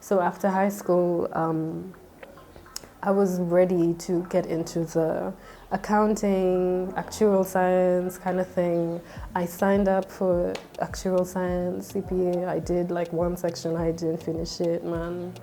So after high school, I was ready to get into the accounting, actuarial science kind of thing. I signed up for actuarial science, CPA. I did like one section, I didn't finish it, man.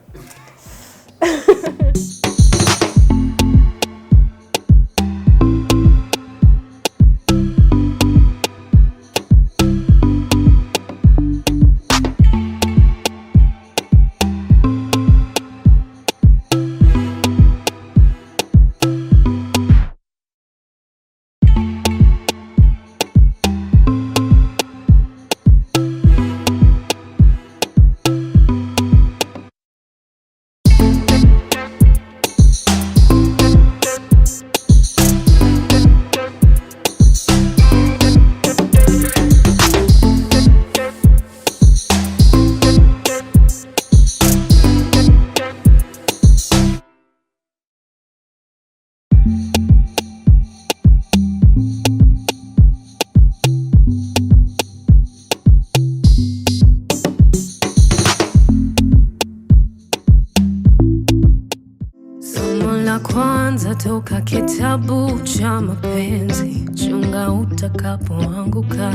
Kwanza toka kitabu cha mapenzi, chunga utakapoanguka,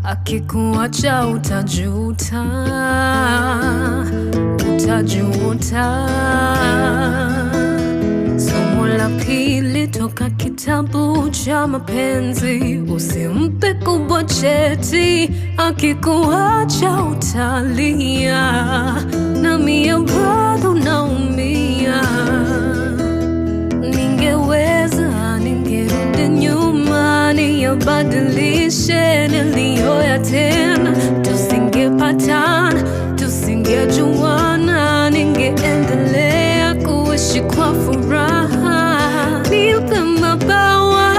akikuacha utajuta, utajuta. Somo la pili toka kitabu cha mapenzi, usimpe kubwa cheti, akikuacha utalia, na mia bado naumia. Ningeweza, ningerudi nyuma, niyabadilishe niliyoyatenda. Tusingepatana, tusingejuana, ningeendelea kuishi kwa furaha. Nipe mabawa,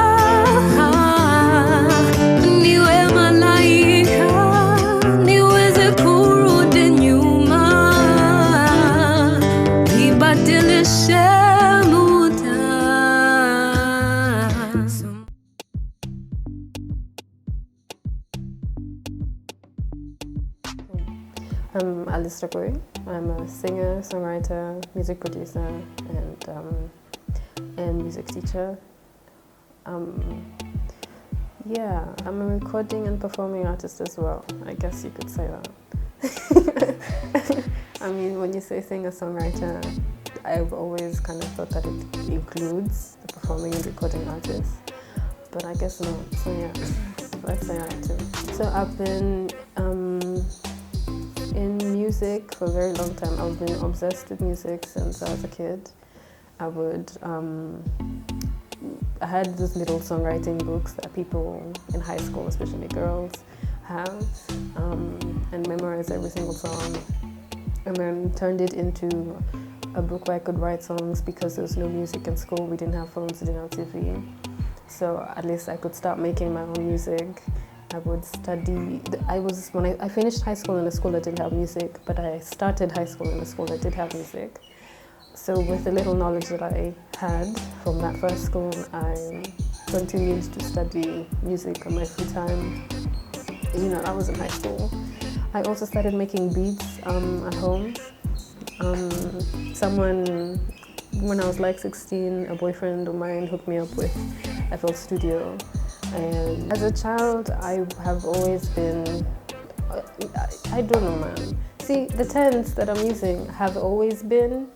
niwe malaika, niweze kurudi nyuma, nibadilishe. I'm Ragoi. I'm a singer, songwriter, music producer, and music teacher. Yeah, I'm a recording and performing artist as well. I guess you could say that. I mean, when you say singer, songwriter, I've always kind of thought that it includes the performing and recording artist, but I guess not. So yeah, let's say that too. So I've been in music for a very long time. I've been obsessed with music since I was a kid. I had these little songwriting books that people in high school, especially girls, have, and memorized every single song, and then turned it into a book where I could write songs because there was no music in school. We didn't have phones, we didn't have TV, so at least I could start making my own music. I would study. When I finished high school in a school that didn't have music, but I started high school in a school that did have music. So with the little knowledge that I had from that first school, I continued to study music on my free time. You know, I was in high school. I also started making beats at home. When I was like 16, a boyfriend of mine hooked me up with FL Studio. And as a child, I have always been, I don't know, man. See, the terms that I'm using have always been,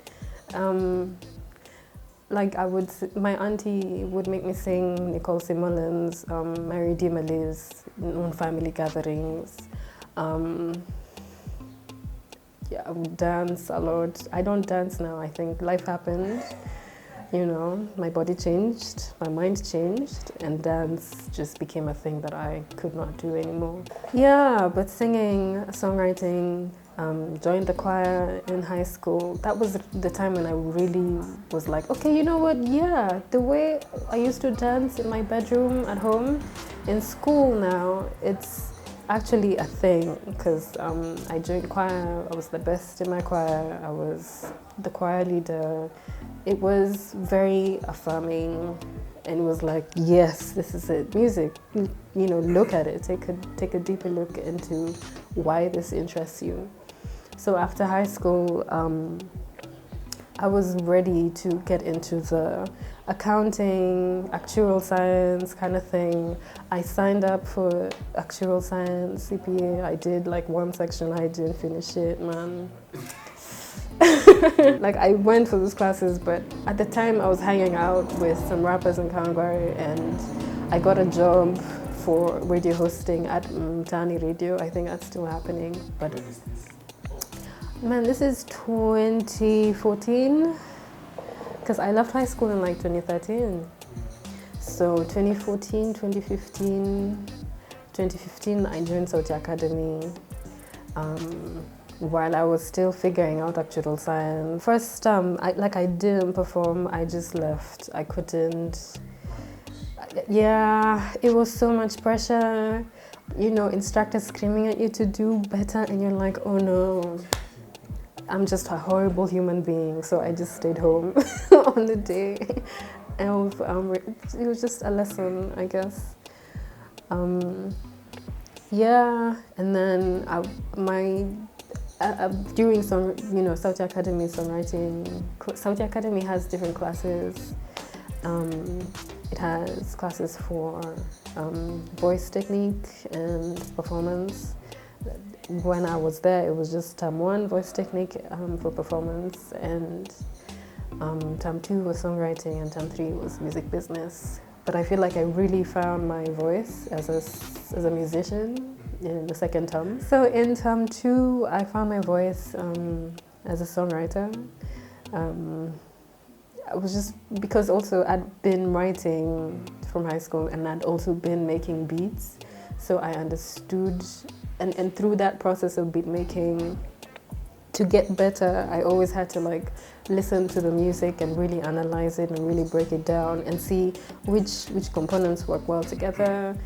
like my auntie would make me sing Nicole C. Mullins, Mary D. Malise on family gatherings. Yeah, I would dance a lot. I don't dance now, I think life happened. You know, my body changed, my mind changed, and dance just became a thing that I could not do anymore. Yeah, but singing, songwriting, joined the choir in high school. That was the time when I really was like, okay, you know what, yeah, the way I used to dance in my bedroom at home, in school now, it's actually a thing, because I joined choir. I was the best in my choir. I was the choir leader. It was very affirming, and it was like, yes, this is it. Music, you know, look at it. Take a deeper look into why this interests you. So after high school, I was ready to get into the accounting, actuarial science kind of thing. I signed up for actuarial science, CPA. I did like one section, I didn't finish it, man. Like I went for those classes, but at the time I was hanging out with some rappers in Kangwari, and I got a job for radio hosting at Mtani Radio. I think that's still happening. But When is this? man, this is 2014, because I left high school in like 2013. So 2014, 2015, I joined Sauti Academy. While I was still figuring out actuarial science. First, I didn't perform, I just left. I couldn't. Yeah, it was so much pressure. You know, instructors screaming at you to do better, and you're like, oh no, I'm just a horrible human being. So I just stayed home on the day. And it was just a lesson, I guess. Yeah, and then during some, Sauti Academy songwriting, Sauti Academy has different classes. It has classes for voice technique and performance. When I was there, it was just term 1 voice technique for performance, and term 2 was songwriting, and term 3 was music business. But I feel like I really found my voice as a musician in the second term. So in term 2, I found my voice as a songwriter. I was just, because also I'd been writing from high school, and I'd also been making beats. So I understood, and through that process of beat making, to get better, I always had to like listen to the music and really analyze it and really break it down and see which components work well together,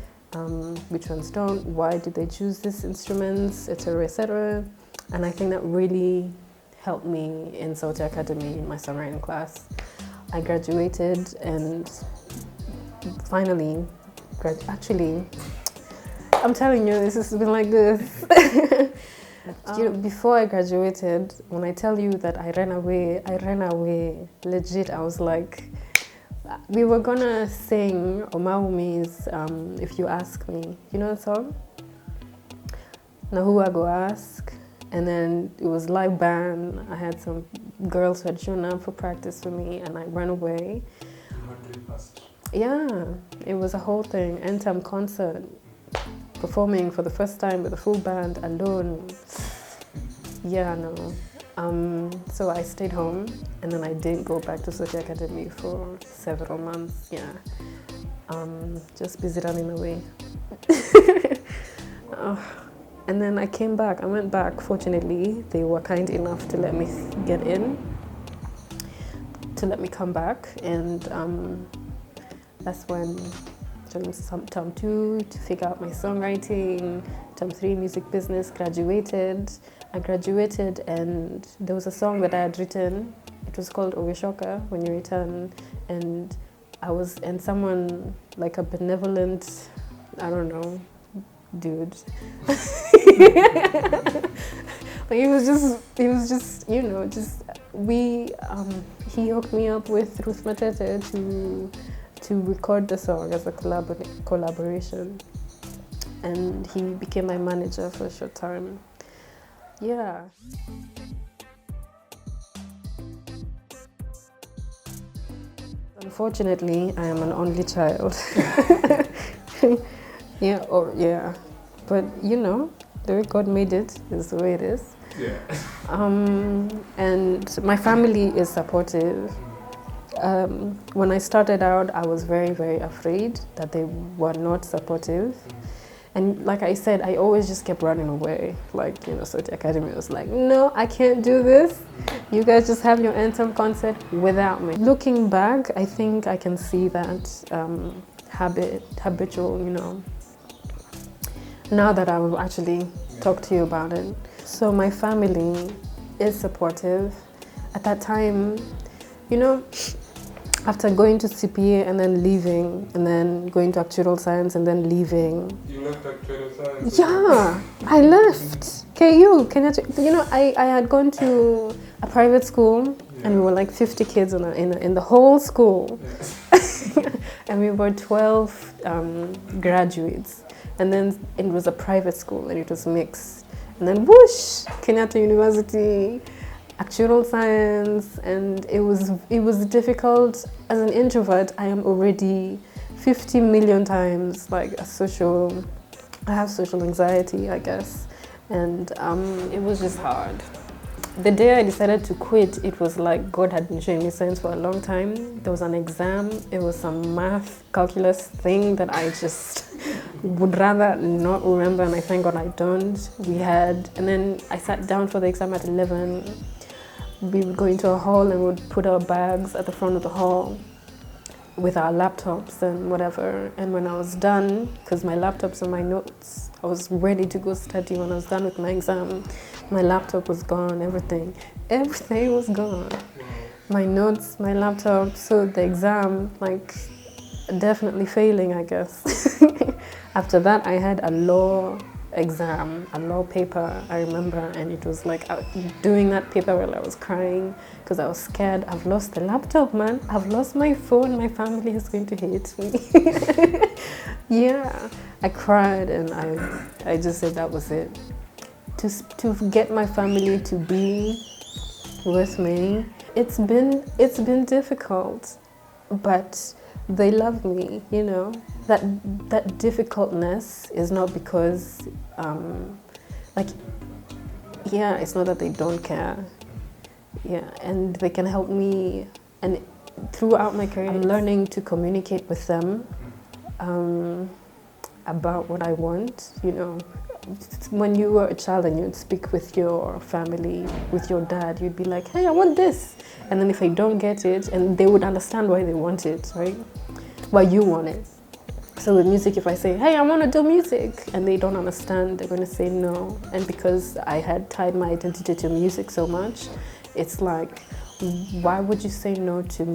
which ones don't, why did they choose these instruments, etc., etc. And I think that really helped me in Sauti Academy in my songwriting class. I graduated, and finally, actually, I'm telling you, this has been like this. Before I graduated, when I tell you that I ran away, legit. I was like, we were gonna sing Omaumi's If You Ask Me. You know the song? Now who I go ask? And then it was live band. I had some girls who had shown up for practice for me, and I ran away. Yeah, it was a whole thing. End-time concert, performing for the first time with a full band alone. Yeah, no. So I stayed home, and then I didn't go back to Sauti Academy for several months. Yeah, just busy running away. And then I came back. I went back. Fortunately, they were kind enough to let me get in, to let me come back, and that's when term 2 to figure out my songwriting, term 3 music business, graduated. I graduated, and there was a song that I had written. It was called Owishoka, When You Return, and someone, like a benevolent, I don't know, dude. Like he was just, he hooked me up with Ruth Matete to record the song as a collaboration, and he became my manager for a short time. Yeah. Unfortunately, I am an only child. Yeah, but the way God made it is the way it is. Yeah. And my family is supportive. When I started out, I was very, very afraid that they were not supportive. And like I said, I always just kept running away. Like, Sauti Academy was like, no, I can't do this. You guys just have your anthem concert without me. Looking back, I think I can see that habitual, now that I will actually talk to you about it. So my family is supportive. At that time, after going to CPA and then leaving, and then going to actuarial science and then leaving. You left actuarial science? Yeah, I left. KU, Kenyatta. You know, I had gone to a private school, and we were like 50 kids in the whole school. And we were 12 graduates. And then it was a private school, and it was mixed. And then whoosh, Kenyatta University, actuarial science, and it was difficult. As an introvert, I am already 50 million times like I have social anxiety, I guess. And it was just hard. The day I decided to quit, it was like God had been showing me signs for a long time. There was an exam, it was some math calculus thing that I just would rather not remember, and I thank God I don't. And then I sat down for the exam at 11. We would go into a hall and would put our bags at the front of the hall with our laptops and whatever. And when I was done, because my laptops and my notes, I was ready to go study. When I was done with my exam, my laptop was gone, everything was gone. My notes, my laptop, so the exam, like, definitely failing, I guess. After that, I had a law exam, a law paper, I remember, and it was like doing that paper while I was crying because I was scared. I've lost the laptop, man. I've lost my phone. My family is going to hate me. Yeah, I cried, and I just said that was it. To get my family to be with me, it's been difficult, but they love me, you know. That difficultness is not because, it's not that they don't care. Yeah, and they can help me. And throughout my career, I'm learning to communicate with them about what I want, you know. When you were a child and you'd speak with your family, with your dad, you'd be like, hey, I want this. And then if they don't get it, and they would understand why they want it, right? Why you want it. So with music, if I say, hey, I want to do music, and they don't understand, they're going to say no. And because I had tied my identity to music so much, it's like, why would you say no to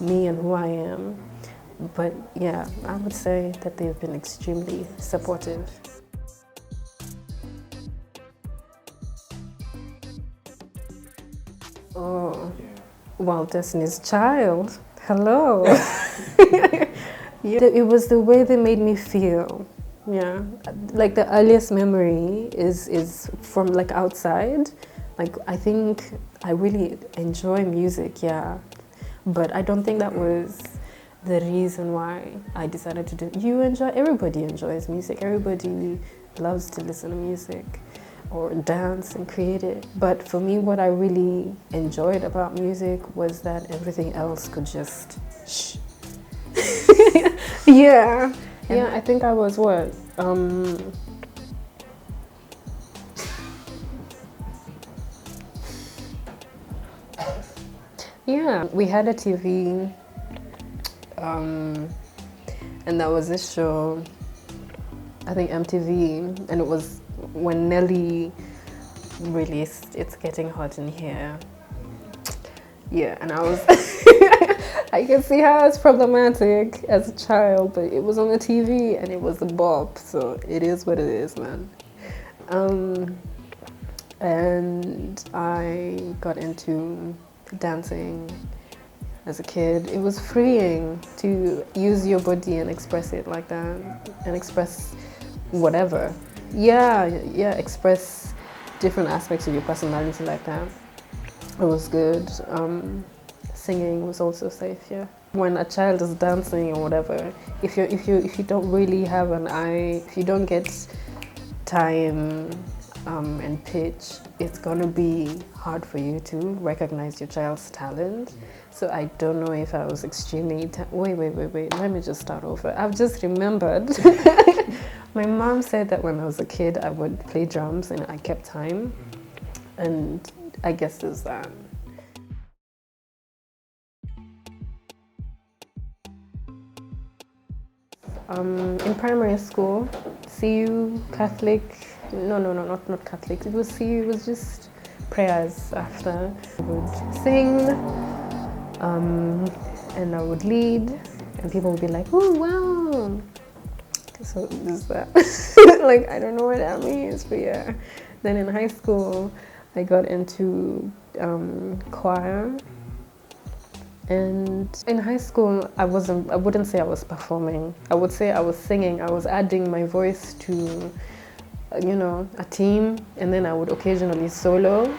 me and who I am? But yeah, I would say that they've been extremely supportive. Oh, well, Destiny's Child. Hello. Yeah, it was the way they made me feel. Yeah, like the earliest memory is from like outside. Like I think I really enjoy music, yeah, but I don't think that was the reason why I decided to do. Everybody enjoys music. Everybody loves to listen to music or dance and create it. But for me, what I really enjoyed about music was that everything else could just shh. Yeah, I think I was what? Yeah, we had a TV, and there was this show, I think MTV, and it was when Nelly released It's Getting Hot in Here. Yeah, and I was, I can see how it's problematic as a child, but it was on the TV and it was a bop, so it is what it is, man. And I got into dancing as a kid. It was freeing to use your body and express it like that, and express whatever. Yeah, express different aspects of your personality like that. It was good. Singing was also safe, yeah. When a child is dancing or whatever, if you don't really have an eye, if you don't get time and pitch, it's gonna be hard for you to recognize your child's talent. So I don't know if I was extremely wait, let me just start over. I've just remembered. My mom said that when I was a kid I would play drums and I kept time, and I guess there's that. In primary school, CU, Catholic, no, not Catholic, it was CU, it was just prayers after. I would sing, and I would lead, and people would be like, oh, wow. So there's that. Like, I don't know what that means, but yeah, Then in high school, I got into choir. And in high school, I wouldn't say I was performing. I would say I was singing. I was adding my voice to, a team, and then I would occasionally solo.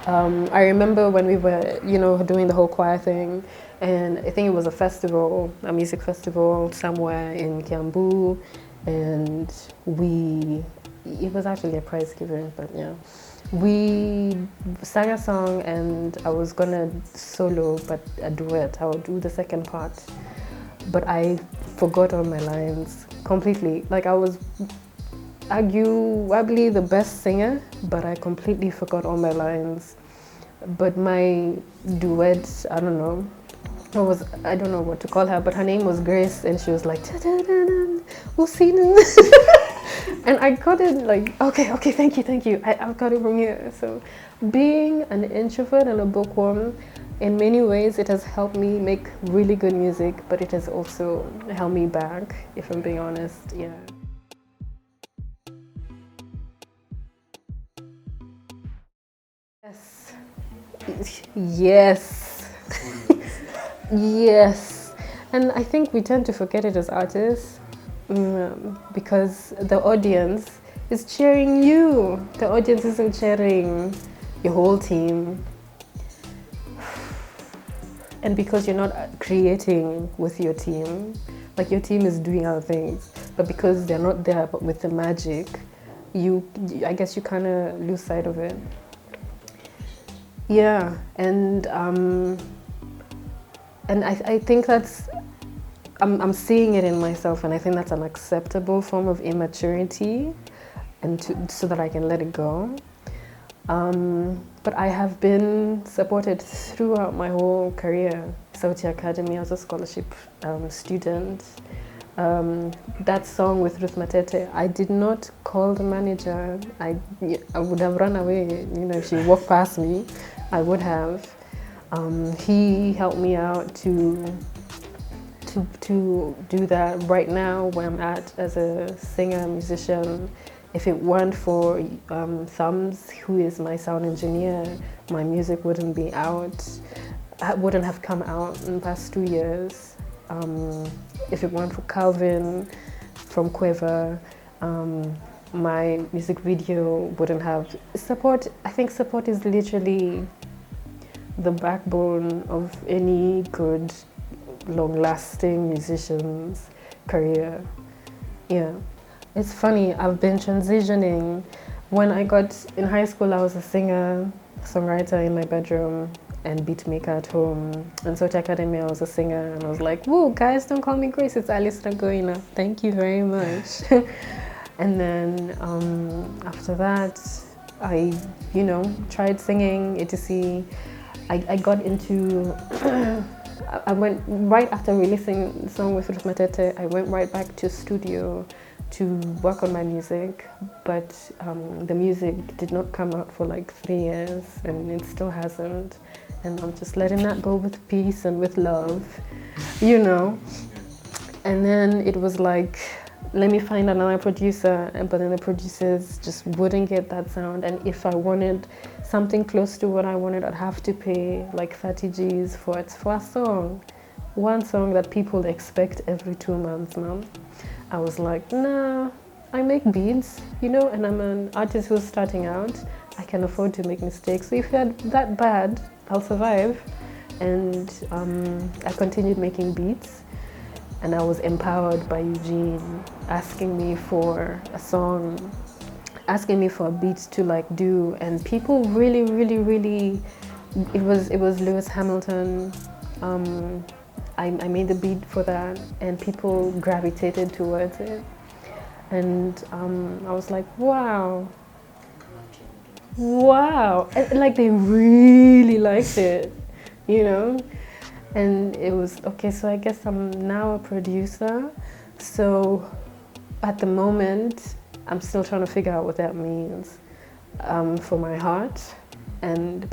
I remember when we were, doing the whole choir thing, and I think it was a music festival somewhere in Kiambu, and it was actually a prize giving, but yeah. We sang a song and I was gonna solo, but a duet. I would do the second part. But I forgot all my lines completely. Like I was arguably the best singer, but I completely forgot all my lines. But my duet, I don't know what to call her, but her name was Grace, and she was like, we'll see. And I got it like, okay, thank you. I've got it from here. So being an introvert and a bookworm, in many ways, it has helped me make really good music, but it has also held me back, if I'm being honest, yeah. Yes. Yes. And I think we tend to forget it as artists. Because the audience is cheering you. The audience isn't cheering your whole team. And because you're not creating with your team, like your team is doing other things, but because they're not there but with the magic, I guess you kind of lose sight of it. Yeah, and I think I'm seeing it in myself, and I think that's an acceptable form of immaturity, and so that I can let it go. But I have been supported throughout my whole career. Sauti Academy, I was a scholarship student. That song with Ruth Matete, I did not call the manager. I would have run away, if she walked past me, I would have. He helped me out to do that. Right now, where I'm at as a singer, musician, if it weren't for Thumbs, who is my sound engineer, my music wouldn't be out. It wouldn't have come out in the past 2 years. If it weren't for Calvin from Quiver, my music video wouldn't have support. I think support is literally the backbone of any good, long-lasting musician's career. Yeah. It's funny, I've been transitioning. When I got in high school, I was a singer, songwriter in my bedroom, and beat maker at home. And Sauti Academy, I was a singer, and I was like, whoa, guys, don't call me Grace, it's Alice Ragoi now. Thank you very much. And then after that, I, tried singing, etc. I got into, I went right after releasing the song with Ruth Matete, I went right back to studio to work on my music, but the music did not come out for like 3 years, and it still hasn't. And I'm just letting that go with peace and with love, And then it was like, let me find another producer, but then the producers just wouldn't get that sound. And if I wanted something close to what I wanted, I'd have to pay like 30 G's for a song. One song that people expect every 2 months now. I was like, nah, I make beats, and I'm an artist who's starting out. I can afford to make mistakes. So if you're that bad, I'll survive. And I continued making beats. And I was empowered by Eugene asking me for a song, asking me for a beat to do. And people really, really, really, it was Lewis Hamilton. I made the beat for that, and people gravitated towards it. And I was like, wow. And, they really liked it, And it was, okay, so I guess I'm now a producer. So at the moment, I'm still trying to figure out what that means for my heart, and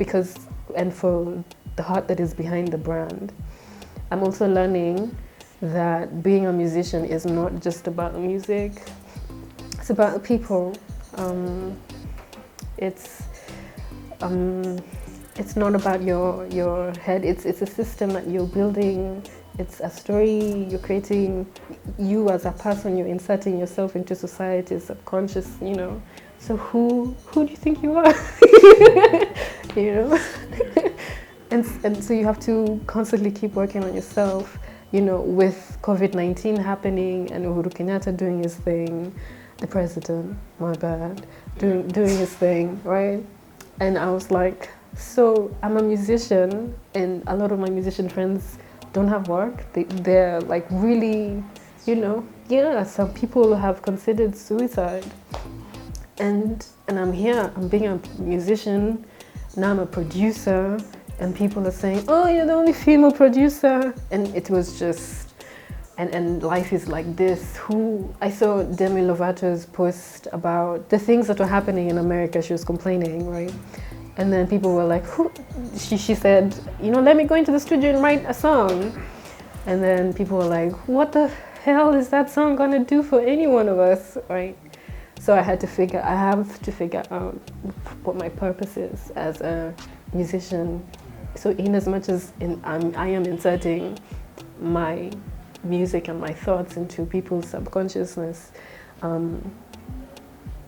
for the heart that is behind the brand. I'm also learning that being a musician is not just about the music, it's about the people. it's not about your head. It's a system that you're building. It's a story you're creating. You as a person, you're inserting yourself into society, subconscious, you know. So who do you think you are? You know. And so you have to constantly keep working on yourself. You know, with COVID-19 happening and Uhuru Kenyatta doing his thing, the president, my bad, doing his thing, right? And I was like, so I'm a musician, and a lot of my musician friends don't have work. They're like really, you know, yeah, some people have considered suicide. And I'm here, I'm being a musician, now I'm a producer, and people are saying, oh, you're the only female producer. And it was just, and life is like this. I saw Demi Lovato's post about the things that were happening in America. She was complaining, right? And then people were like, she said, you know, let me go into the studio and write a song. And then people were like, what the hell is that song gonna do for any one of us, right? So I have to figure out what my purpose is as a musician. So in as much as I am inserting my music and my thoughts into people's subconsciousness,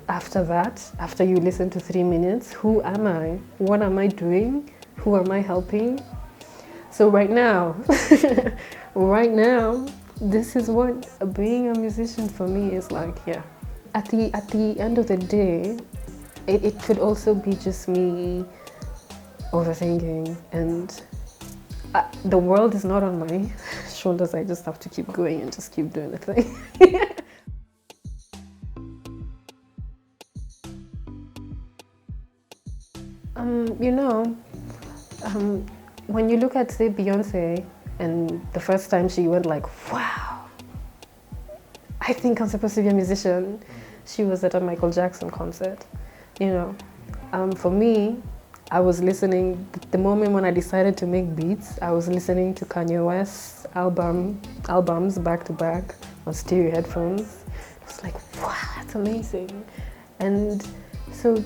after you listen to 3 minutes, who am I? What am I doing? Who am I helping? So right now, this is what being a musician for me is like, yeah. At the end of the day, it could also be just me overthinking, and the world is not on my shoulders. I just have to keep going and just keep doing the thing. You know, when you look at, say, Beyonce, and the first time she went like, wow, I think I'm supposed to be a musician. She was at a Michael Jackson concert, you know. For me, I was listening, the moment when I decided to make beats, I was listening to Kanye West's albums back to back on stereo headphones. It was like, wow, that's amazing. And so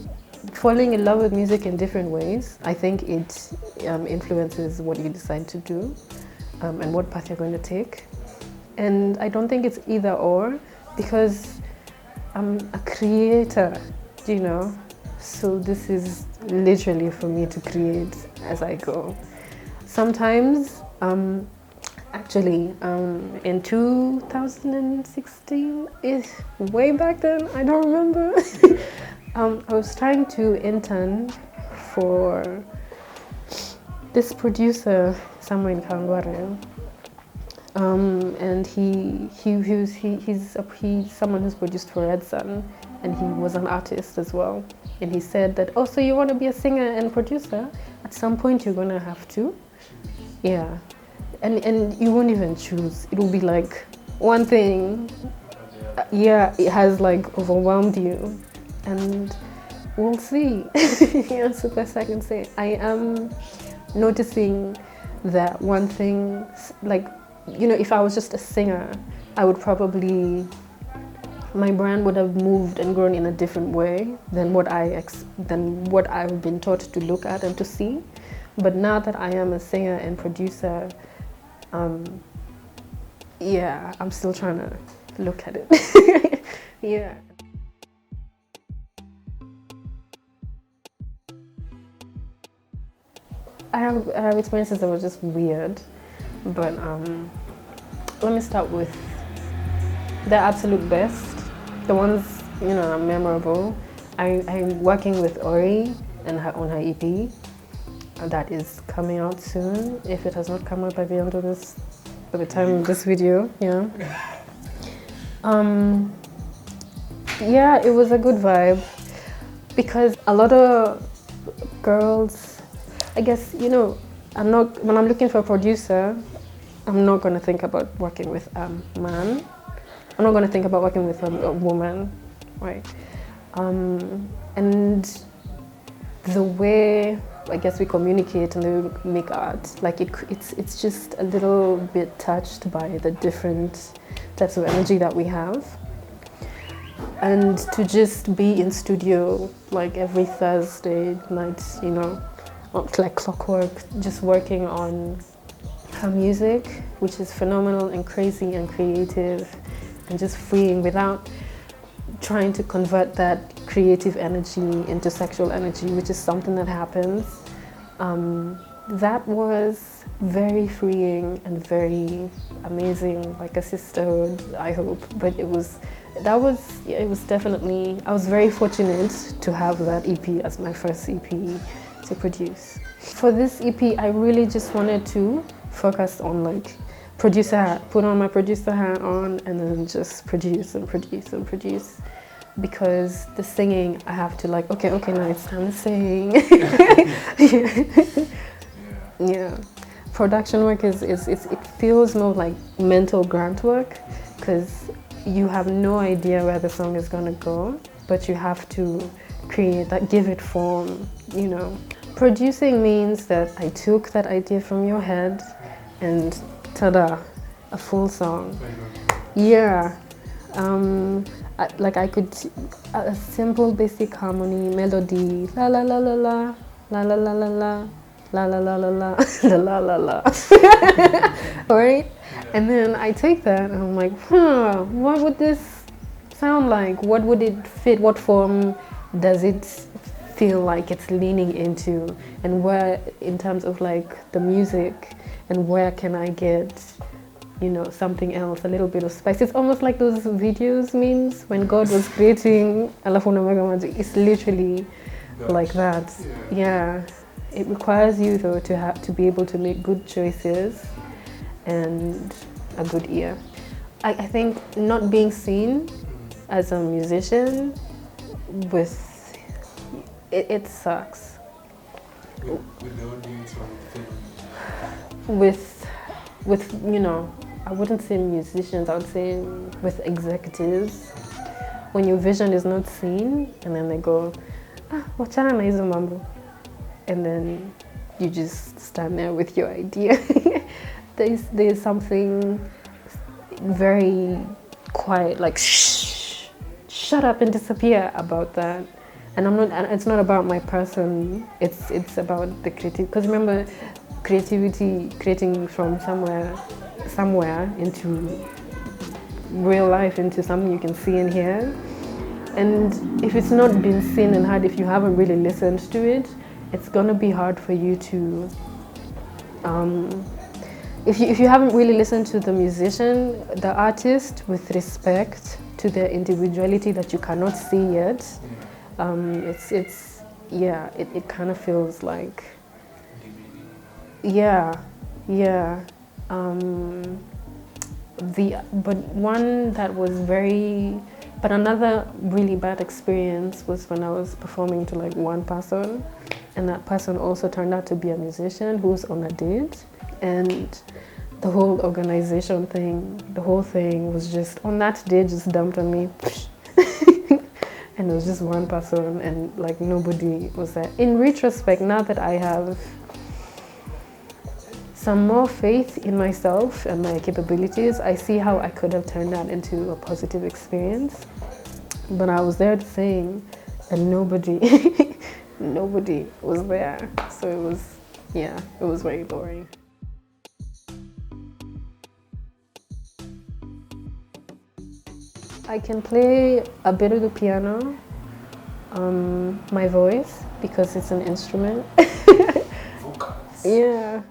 falling in love with music in different ways, I think it influences what you decide to do and what path you're going to take. And I don't think it's either or, because I'm a creator, you know? So this is literally for me to create as I go. Sometimes, actually, in 2016, way back then, I don't remember, I was trying to intern for this producer somewhere in Kangware. And he's someone who's produced for Red Sun, and he was an artist as well. And he said that, oh, so you want to be a singer and producer? At some point you're gonna have to, yeah. And you won't even choose. It will be like one thing, yeah, it has like overwhelmed you, and we'll see. That's the best I can say. I am noticing that one thing, like, you know, if I was just a singer, I would probably, my brand would have moved and grown in a different way than what I've been taught to look at and to see. But now that I am a singer and producer, yeah, I'm still trying to look at it. Yeah. I have experiences that were just weird, but let me start with the absolute best. The ones, you know, are memorable. I'm working with Ori and on her EP. That is coming out soon, if it has not come out by the end of this, by the time of this video, yeah. Yeah, it was a good vibe, because a lot of girls, I guess, you know, when I'm looking for a producer, I'm not going to think about working with a man. I'm not going to think about working with a woman, right? And the way, I guess, we communicate and we make art, like it's just a little bit touched by the different types of energy that we have. and to just be in studio like every Thursday night, you know, like clockwork, just working on her music, which is phenomenal and crazy and creative and just freeing without trying to convert that creative energy into sexual energy, which is something that happens. That was very freeing and very amazing, like a sisterhood, I hope. But it was definitely, I was very fortunate to have that EP as my first EP to produce. For this EP, I really just wanted to focus on like producer hat, put on my producer hat on, and then just produce and produce and produce. Because the singing, I have to like, okay, now it's time to sing. Yeah. Production work it feels more like mental grunt work, because you have no idea where the song is gonna go, but you have to create that, give it form, you know. Producing means that I took that idea from your head and ta-da, a full song. Yeah. I could, a simple basic harmony, melody, la la la la la, la la la la la, la la la la la, la la la la. Right? And then I take that and I'm like, what would this sound like? What would it fit? What form does it feel like it's leaning into? And where, in terms of like the music, and where can I get, you know, something else, a little bit of spice. It's almost like those videos memes when God was creating Alafuna Magamaji. It's literally like that. Yeah. It requires you though to be able to make good choices and a good ear. I think not being seen as a musician with it sucks. With the audience or with you know, I wouldn't say musicians, I would say with executives. When your vision is not seen, and then they go, wachana na hizo mambo. And then you just stand there with your idea. There's something very quiet, like shut up and disappear about that. And it's not about my person, it's about the creative, because remember, creativity, creating from somewhere into real life, into something you can see and hear. And if it's not been seen and heard, if you haven't really listened to it, it's gonna be hard for you to, if you haven't really listened to the musician, the artist, with respect to their individuality that you cannot see yet, it kind of feels like, but another really bad experience was when I was performing to like one person, and that person also turned out to be a musician who's on a date, and the whole organization thing, the whole thing was just, on that day, just dumped on me. And it was just one person, and like nobody was there. In retrospect, now that I have some more faith in myself and my capabilities, I see how I could have turned that into a positive experience. But I was there to sing, and nobody was there. So it was very boring. I can play a bit of the piano, my voice, because it's an instrument. vocals. Yeah.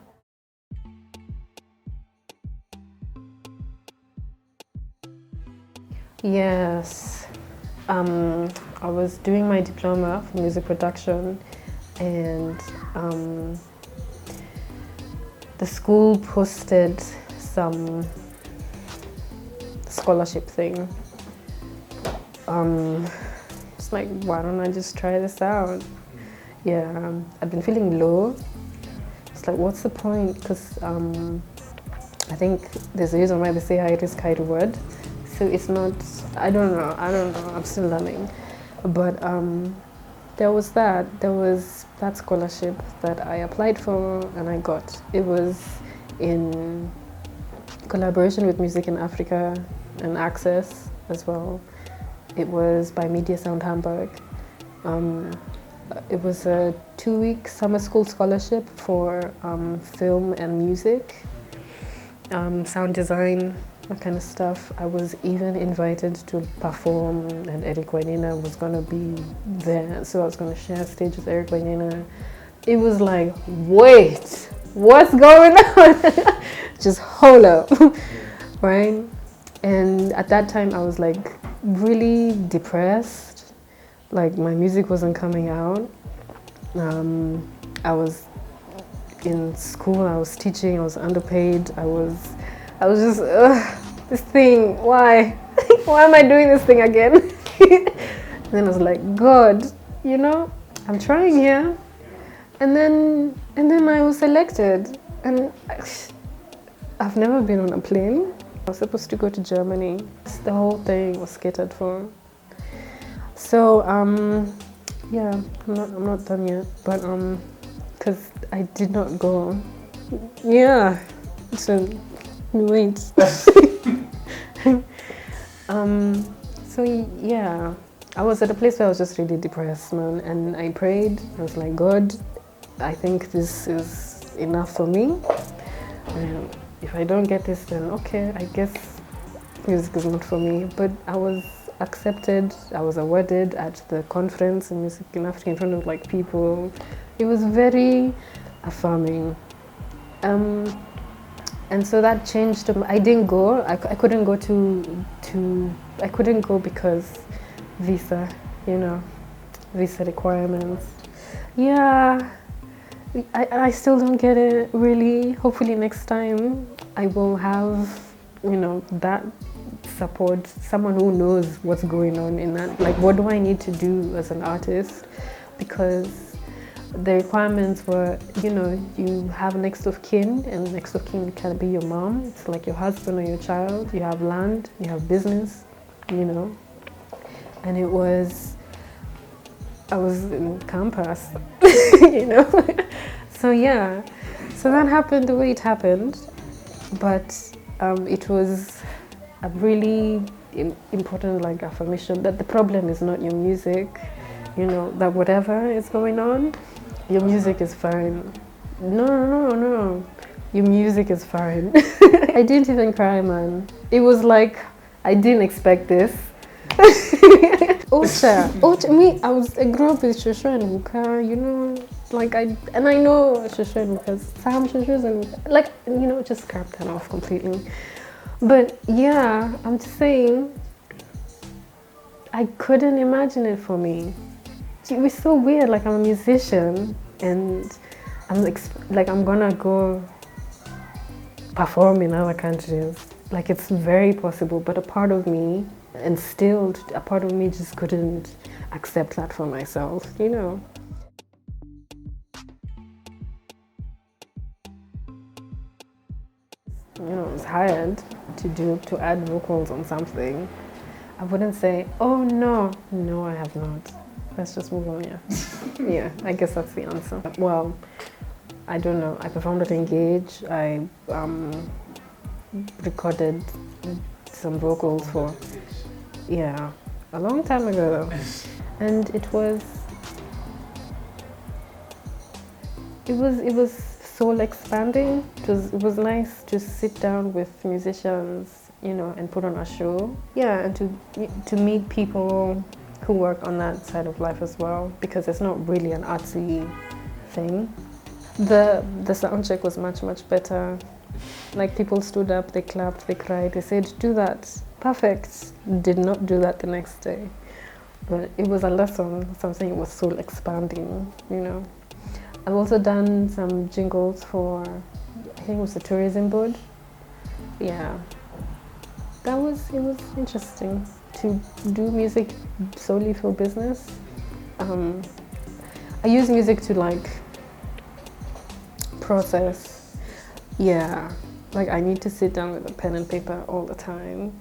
Yes. I was doing my diploma for music production, and the school posted some scholarship thing. It's like, why don't I just try this out? Yeah, I've been feeling low. It's like, what's the point? Because I think there's a reason why they say high risk, high reward. So it's not, I don't know, I'm still learning. But there was that scholarship that I applied for and I got. It was in collaboration with Music in Africa and Access as well. It was by Media Sound Hamburg. It was a 2-week summer school scholarship for film and music, sound design, that kind of stuff. I was even invited to perform, and Eric Wainina was going to be there, so I was going to share stage with Eric Wainina. It was like, wait, what's going on? Just hold up, right? And at that time I was like really depressed, like my music wasn't coming out. I was in school, I was teaching, I was underpaid, I was just, this thing, why? Why am I doing this thing again? And then I was like, God, you know, I'm trying here. And then I was selected, and I've never been on a plane. I was supposed to go to Germany. The whole thing was catered for. So, yeah, I'm not done yet, but because I did not go. Yeah, so wait. So yeah, I was at a place where I was just really depressed, man, and I prayed. I was like, God, I think this is enough for me. If I don't get this, then okay, I guess music is not for me. But I was accepted, I was awarded at the conference in Music in Africa in front of like people. It was very affirming. And so that changed. I didn't go. I couldn't go I couldn't go because visa, you know, visa requirements. Yeah, I still don't get it really. Hopefully next time I will have, you know, that support, someone who knows what's going on in that. Like, what do I need to do as an artist? Because the requirements were, you know, you have next of kin, and next of kin can be your mom. It's like your husband or your child. You have land, you have business, you know. And I was in campus, you know. So yeah, so that happened the way it happened, but it was a really important like affirmation that the problem is not your music, you know, that whatever is going on, your music is fine. No, your music is fine. I didn't even cry, man. It was like, I didn't expect this. Ocha, me, I grew up with Shosho and Wuka, you know, like I know Shosho and Wuka's some Shoshos and like, you know, just scrap that off completely. But yeah, I'm just saying, I couldn't imagine it for me. It was so weird, like I'm a musician and I'm like I'm gonna go perform in other countries. Like it's very possible, but a part of me, and still a part of me just couldn't accept that for myself, you know. You know, I was hired to add vocals on something. I wouldn't say, oh no, I have not. Let's just move on, yeah. Yeah, I guess that's the answer. Well, I don't know. I performed at Engage. I recorded some vocals for, yeah, a long time ago. And it was soul expanding. It was nice to sit down with musicians, you know, and put on a show. Yeah, and to meet people who work on that side of life as well, because it's not really an artsy thing. The sound check was much better. Like people stood up, they clapped, they cried, they said, do that, perfect. Did not do that the next day. But it was a lesson, something that was soul expanding, you know. I've also done some jingles for, I think it was the tourism board. Yeah, it was interesting to do music solely for business. I use music to like process. Yeah, like I need to sit down with a pen and paper all the time.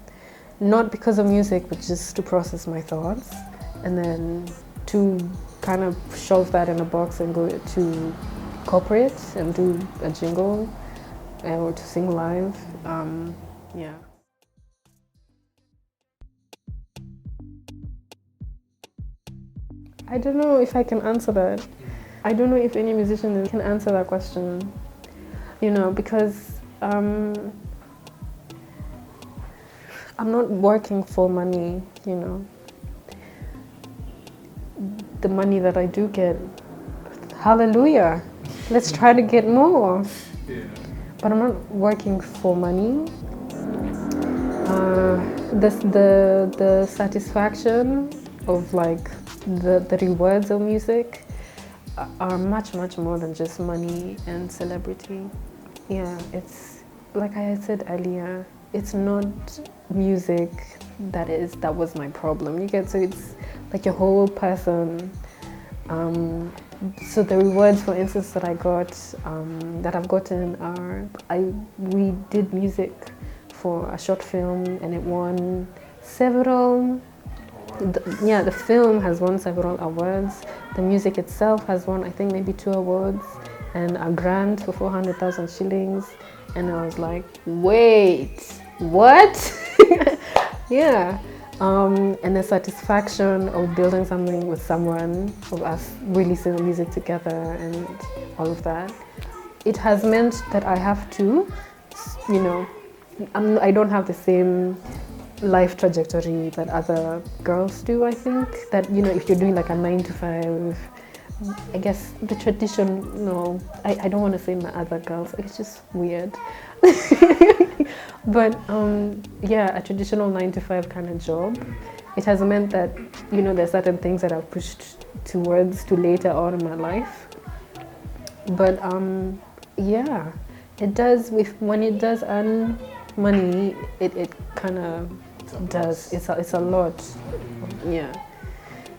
Not because of music, but just to process my thoughts. And then to kind of shove that in a box and go to corporate and do a jingle or to sing live. Yeah. I don't know if I can answer that. I don't know if any musician can answer that question, because I'm not working for money, The money that I do get, hallelujah, let's try to get more. Yeah. But I'm not working for money. The satisfaction of like the rewards of music are much more than just money and celebrity. Yeah, it's like I said earlier, it's not music that was my problem. You get, so it's like your whole person. So the rewards, for instance, that I got, that I've gotten are, we did music for a short film and it won several. The film has won several awards. The music itself has won, I think, maybe 2 awards and a grant for 400,000 shillings. And I was like, wait, what? Yeah. And the satisfaction of building something with someone, of us releasing the music together and all of that. It has meant that I have to, I don't have the same life trajectory that other girls do, I think. That, if you're doing like a 9 to 5, I guess the traditional, I don't want to say my other girls, it's just weird. But a traditional 9 to 5 kind of job, it has meant that, there's certain things that I've pushed towards to later on in my life. But it does, when it does earn money, it kind of does. It's a lot. Yeah.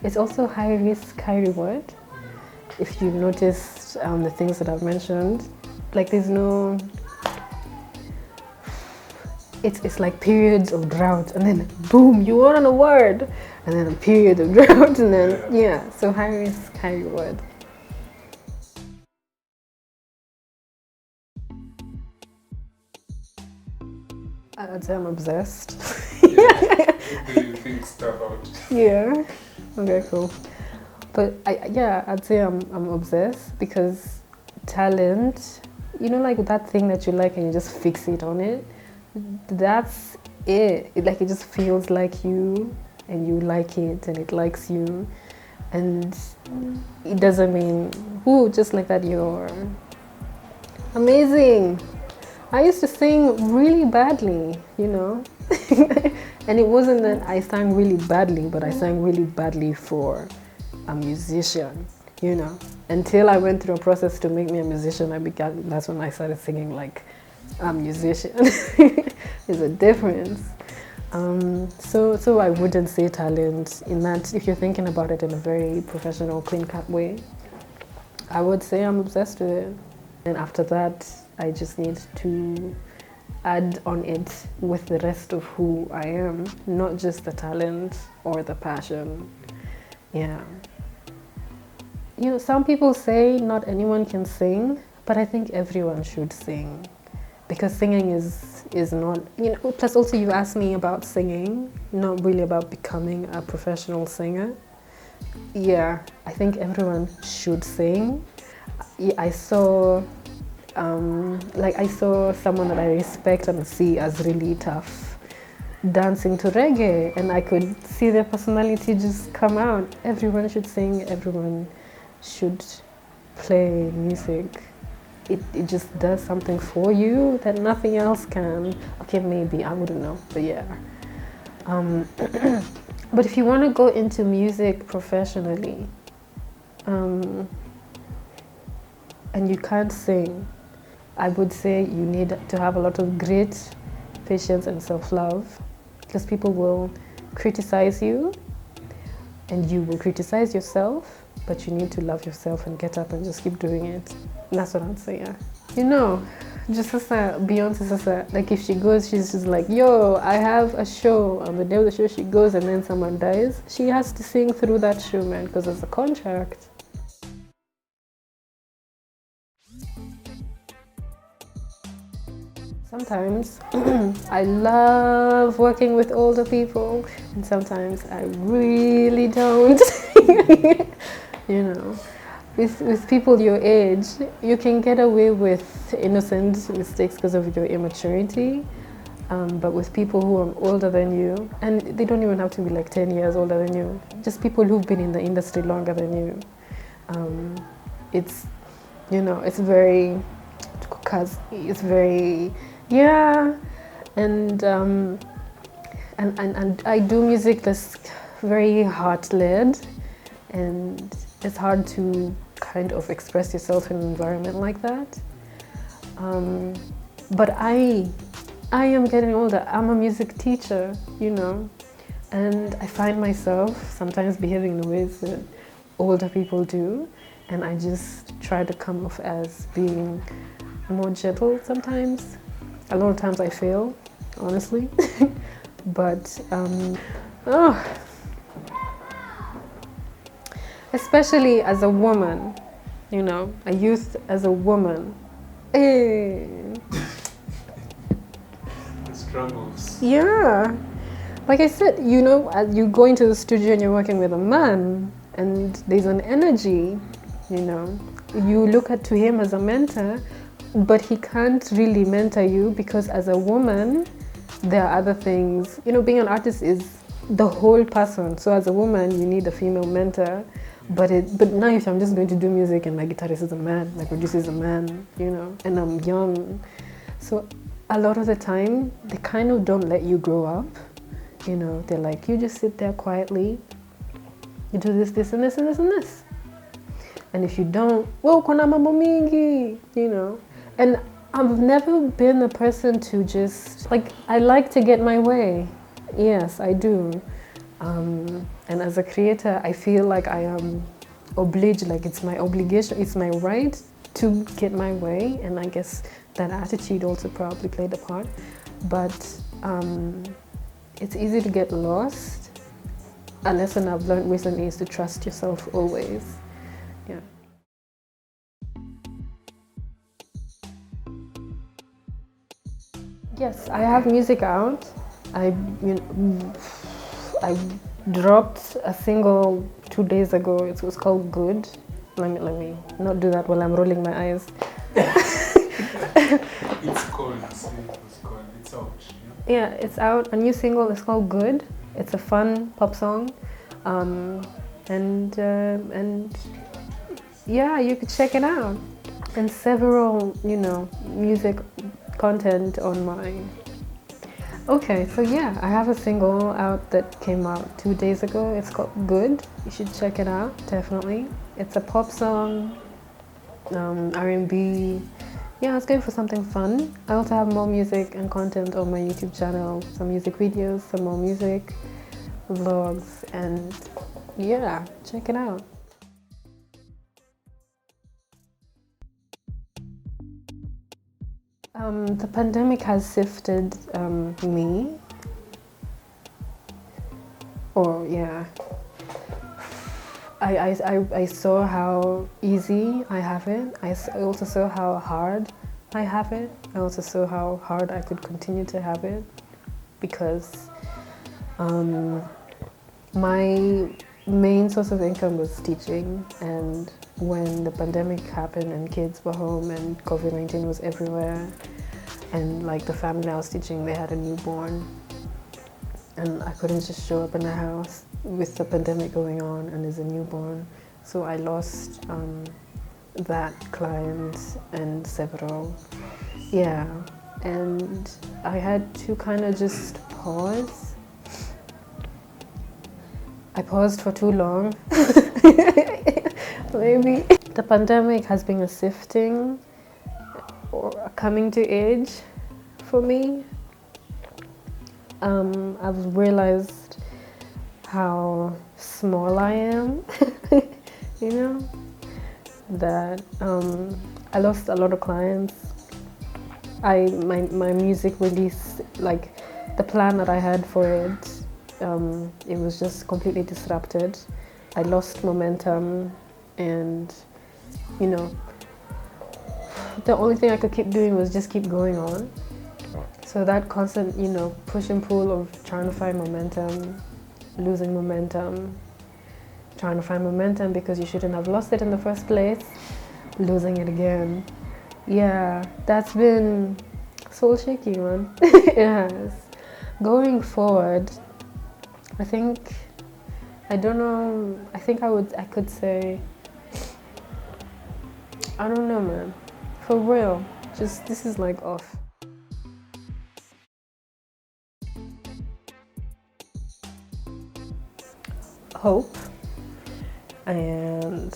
It's also high risk, high reward. If you noticed the things that I've mentioned, like there's no, it's like periods of drought and then boom, you won an award, and then a period of drought and then so high risk, high reward. I'd say I'm obsessed. What do you think stuff out? Yeah. Okay, cool. But I'd say I'm obsessed because talent, like that thing that you like and you just fixate on it, that's it. It just feels like you and you like it and it likes you, and it doesn't mean, just like that you're amazing. I used to sing really badly, and it wasn't that I sang really badly, but I sang really badly for a musician, until I went through a process to make me a musician. That's when I started singing like a musician. There's a difference. So I wouldn't say talent in that, if you're thinking about it in a very professional, clean-cut way. I would say I'm obsessed with it. And after that, I just need to add on it with the rest of who I am, not just the talent or the passion. Yeah. Some people say not anyone can sing, but I think everyone should sing. Because singing is not, plus also you asked me about singing, not really about becoming a professional singer. Yeah, I think everyone should sing. I saw someone that I respect and see as really tough dancing to reggae, and I could see their personality just come out. Everyone should sing, everyone should play music. It just does something for you that nothing else can. Okay, maybe, I wouldn't know, but yeah. But if you want to go into music professionally, and you can't sing, I would say you need to have a lot of grit, patience, and self-love, because people will criticize you and you will criticize yourself, but you need to love yourself and get up and just keep doing it. And that's what I'd say, yeah. Just as Beyonce, like if she goes, she's just like, yo, I have a show. On the day of the show, she goes and then someone dies. She has to sing through that show, man, because it's a contract. Sometimes I love working with older people, and sometimes I really don't. You know, with people your age, you can get away with innocent mistakes because of your immaturity. But with people who are older than you, and they don't even have to be like 10 years older than you, just people who've been in the industry longer than you, it's, you know, it's very, yeah, and I do music that's very heart-led, and it's hard to kind of express yourself in an environment like that. But I am getting older. I'm a music teacher, you know, and I find myself sometimes behaving in the ways that older people do, and I just try to come off as being more gentle sometimes. A lot of times I fail, honestly, but especially as a woman, you know, a youth as a woman. Struggles. Yeah, like I said, you know, as you go into the studio and you're working with a man, and there's an energy, you know, you look to him as a mentor, but he can't really mentor you because as a woman, there are other things. You know, being an artist is the whole person. So as a woman, you need a female mentor. But now if I'm just going to do music and my guitarist is a man, my producer is a man, you know, and I'm young, so a lot of the time, they kind of don't let you grow up, you know. They're like, you just sit there quietly, you do this, this, and this, and this, and this. And if you don't, well, kuna mambo mingi, you know. And I've never been a person to just, like, I like to get my way. Yes, I do. And as a creator, I feel like I am obliged, like it's my obligation, it's my right to get my way. And I guess that attitude also probably played a part, but it's easy to get lost. A lesson I've learned recently is to trust yourself always. Yeah. Yes, I have music out. I dropped a single 2 days ago. It was called Good. Let me not do that while I'm rolling my eyes. It's called. It's out. Yeah, it's out. A new single is called Good. It's a fun pop song, and yeah, you could check it out. And several, you know, music content on mine. Okay, so yeah, I have a single out that came out 2 days ago. It's called Good. You should check it out, definitely. It's a pop song, R&B. Yeah, I was going for something fun. I also have more music and content on my YouTube channel, some music videos, some more music, vlogs, and yeah, check it out. The pandemic has sifted me, or yeah, I saw how easy I have it. I also saw how hard I have it. I also saw how hard I could continue to have it, because my main source of income was teaching, and when the pandemic happened and kids were home and COVID-19 was everywhere, and like the family I was teaching, they had a newborn, and I couldn't just show up in the house with the pandemic going on and there's a newborn. So I lost that client and several. Yeah, and I had to kind of just pause. I paused for too long. Maybe. The pandemic has been a sifting or a coming to age for me. I've realized how small I am, you know, that I lost a lot of clients. My music release, like the plan that I had for it, it was just completely disrupted. I lost momentum, and you know, the only thing I could keep doing was just keep going on. So that constant, you know, push and pull of trying to find momentum, losing momentum, trying to find momentum because you shouldn't have lost it in the first place, losing it again. Yeah, that's been soul shaking, man. It has. Going forward, I think, I don't know, I think I could say, I don't know, man. For real, just this is like off. Hope and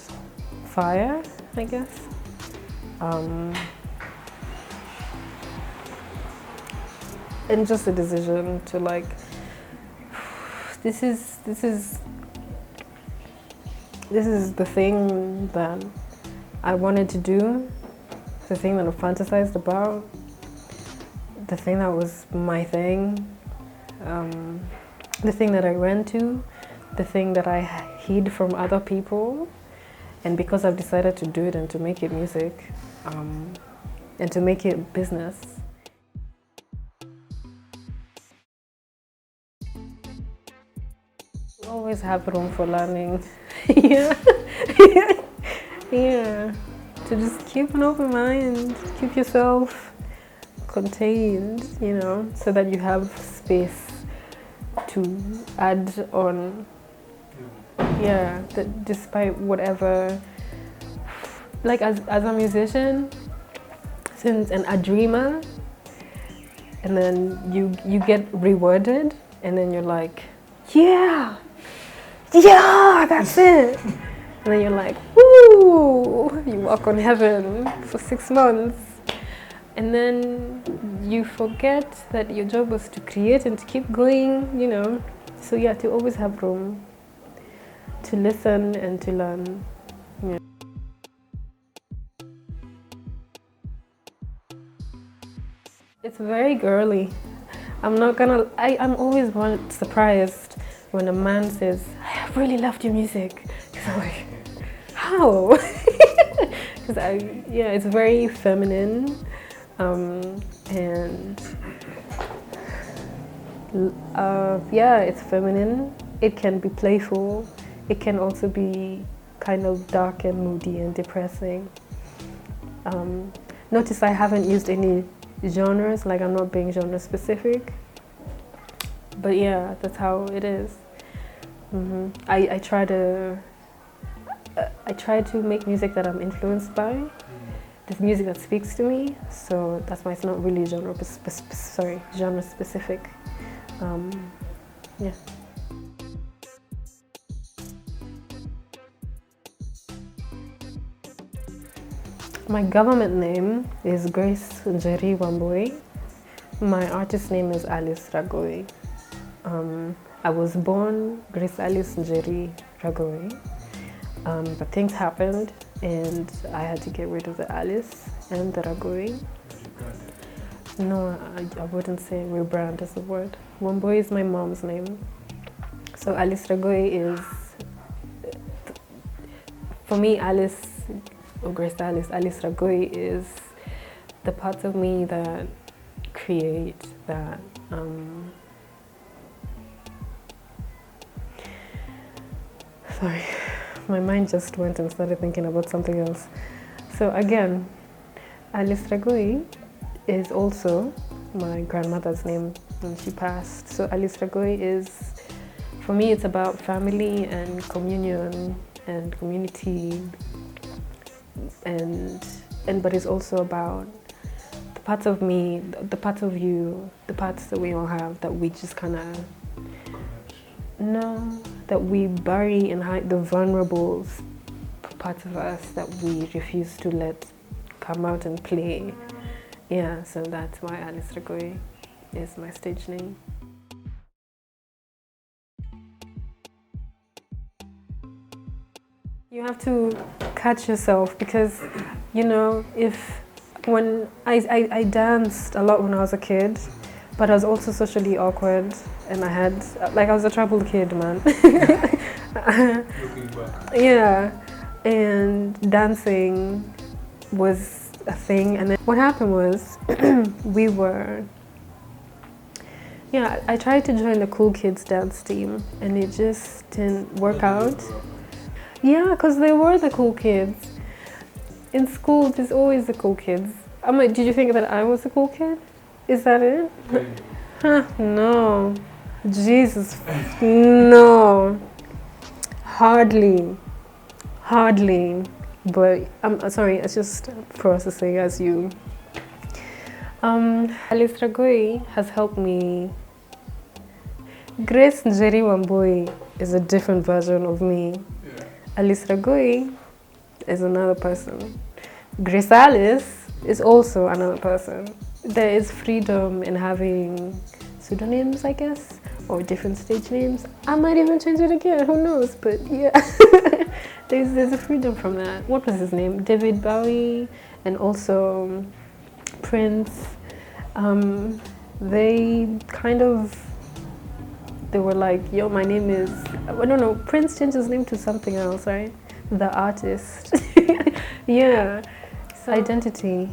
fire, I guess. And just a decision to like, this is the thing that I wanted to do, the thing that I fantasized about, the thing that was my thing, the thing that I ran to, the thing that I hid from other people. And because I've decided to do it and to make it music, and to make it business, you always have room for learning. Yeah. Yeah. To just keep an open mind, keep yourself contained, you know, so that you have space to add on. Yeah, that despite whatever, like as a musician, since and a dreamer, and then you get rewarded, and then you're like, yeah, that's it. And then you're like, woo! You walk on heaven for 6 months. And then you forget that your job was to create and to keep going, you know. So yeah, to always have room to listen and to learn. Yeah. It's very girly. I'm I'm always surprised when a man says, I really loved your music. Because I'm like, how? Because it's very feminine, and it's feminine. It can be playful. It can also be kind of dark and moody and depressing. Notice I haven't used any genres, like I'm not being genre specific. But yeah, that's how it is. I try to make music that I'm influenced by, this music that speaks to me. So that's why it's not really genre specific. Yeah. My government name is Grace Njeri Wambui. My artist name is Alice Ragoi. I was born Grace Alice Njeri Ragoi, but things happened and I had to get rid of the Alice and the Ragoi. No, I wouldn't say rebrand is the word. Wambui is my mom's name. So Alice Ragoi is, for me, Alice, or Grace Alice Ragoi is the parts of me that create, that sorry, my mind just went and started thinking about something else. So again, Alice Ragoi is also my grandmother's name when she passed. So Alice Ragoi is, for me, it's about family and communion and community, but it's also about the parts of me, the parts of you, the parts that we all have that we just kind of that we bury and hide, the vulnerable parts of us that we refuse to let come out and play. Yeah, so that's why Alice Ragoi is my stage name. You have to catch yourself because, you know, when I danced a lot when I was a kid, but I was also socially awkward and I was a troubled kid, man. Yeah, and dancing was a thing. And then what happened was I tried to join the cool kids dance team and it just didn't work out. Yeah, because they were the cool kids. In school, there's always the cool kids. I'm like, did you think that I was a cool kid? Is that it? Huh, no. Jesus. No. Hardly. But I'm sorry, it's just processing as you. Alice Ragoi has helped me. Grace Njeri Wambui is a different version of me. Yeah. Alice Ragoi is another person. Grace Alice is also another person. There is freedom in having pseudonyms, I guess, or different stage names. I might even change it again, who knows, but yeah. there's a freedom from that. What was his name? David Bowie, and also Prince. They were like, yo, my name is, I don't know, Prince changed his name to something else, right? The artist. Yeah. So identity,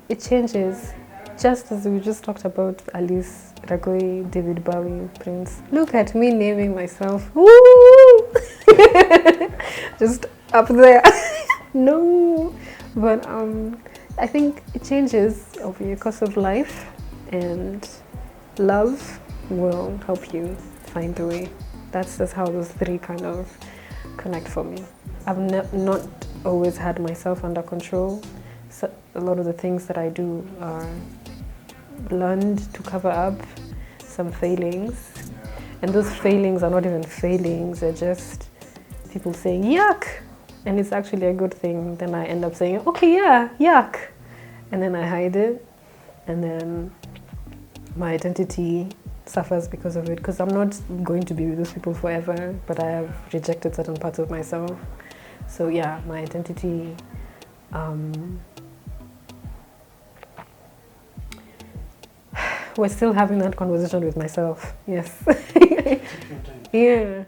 it changes. Just as we just talked about Alice Ragoi, David Bowie, Prince. Look at me naming myself. Woo! Just up there. No. But I think it changes over the course of life, and love will help you find the way. That's just how those three kind of connect for me. I've not always had myself under control. So a lot of the things that I do are learned to cover up some failings. And those failings are not even failings, they're just people saying yuck, and it's actually a good thing. Then I end up saying, okay, yeah, yuck, and then I hide it, and then my identity suffers because of it, because I'm not going to be with those people forever, but I have rejected certain parts of myself. So yeah, my identity we're still having that conversation with myself. Yes. Yeah.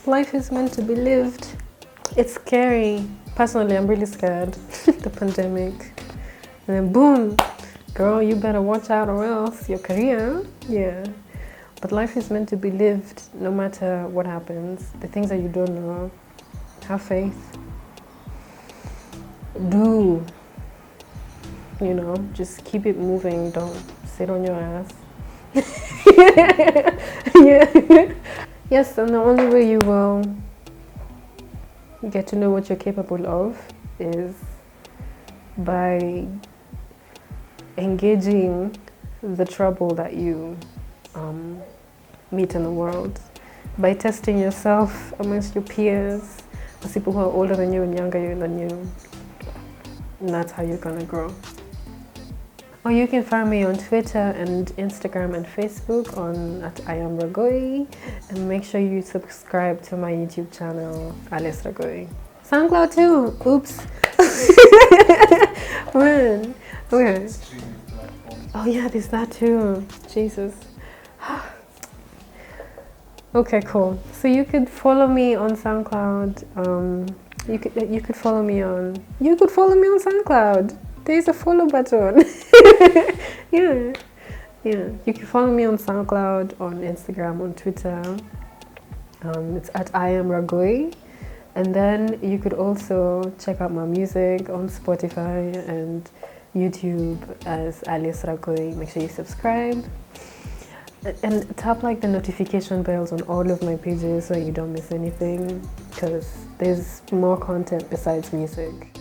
Life is meant to be lived. It's scary. Personally, I'm really scared. The pandemic. And then boom, girl, you better watch out or else your career. Yeah. But life is meant to be lived no matter what happens. The things that you don't know, have faith. Do. You know, just keep it moving. Don't sit on your ass. Yeah. Yes, and the only way you will get to know what you're capable of is by engaging the trouble that you meet in the world, by testing yourself amongst your peers, the people who are older than you and younger than you, and that's how you're gonna grow. Or you can find me on Twitter and Instagram and Facebook on @IamRagoi, and make sure you subscribe to my YouTube channel, Alice Ragoi. SoundCloud too. Oops. Man. Okay. Streaming platforms. Oh yeah, there's that too. Jesus. Okay, cool. So you could follow me on SoundCloud. You could follow me on SoundCloud. There's a follow button. Yeah. You can follow me on SoundCloud, on Instagram, on Twitter. It's @IamRagoi. And then you could also check out my music on Spotify and YouTube as Alice Ragoi. Make sure you subscribe. And tap like the notification bells on all of my pages so you don't miss anything, because there's more content besides music.